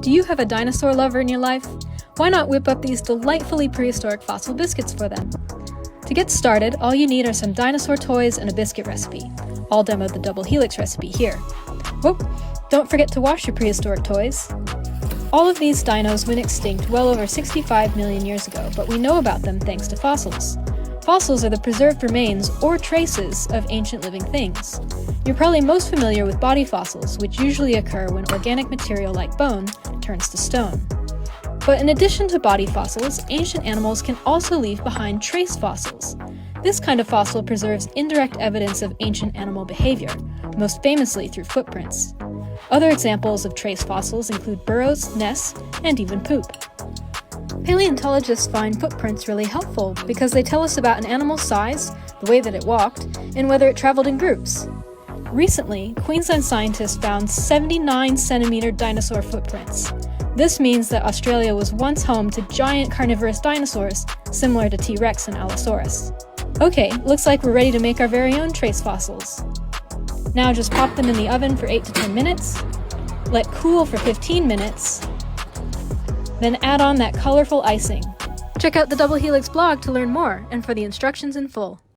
Do you have a dinosaur lover in your life? Why not whip up these delightfully prehistoric fossil biscuits for them? To get started, all you need are some dinosaur toys and a biscuit recipe. I'll demo the Double Helix recipe here. Whoop! Don't forget to wash your prehistoric toys. All of these dinos went extinct well over 65 million years ago, but we know about them thanks to fossils. Fossils are the preserved remains or traces of ancient living things. You're probably most familiar with body fossils, which usually occur when organic material like bone turns to stone. But in addition to body fossils, ancient animals can also leave behind trace fossils. This kind of fossil preserves indirect evidence of ancient animal behavior, most famously through footprints. Other examples of trace fossils include burrows, nests, and even poop. Paleontologists find footprints really helpful because they tell us about an animal's size, the way that it walked, and whether it traveled in groups. Recently, Queensland scientists found 79-centimeter dinosaur footprints. This means that Australia was once home to giant carnivorous dinosaurs, similar to T-Rex and Allosaurus. Okay, looks like we're ready to make our very own trace fossils. Now just pop them in the oven for 8 to 10 minutes, let cool for 15 minutes, then add on that colorful icing. Check out the Double Helix blog to learn more and for the instructions in full.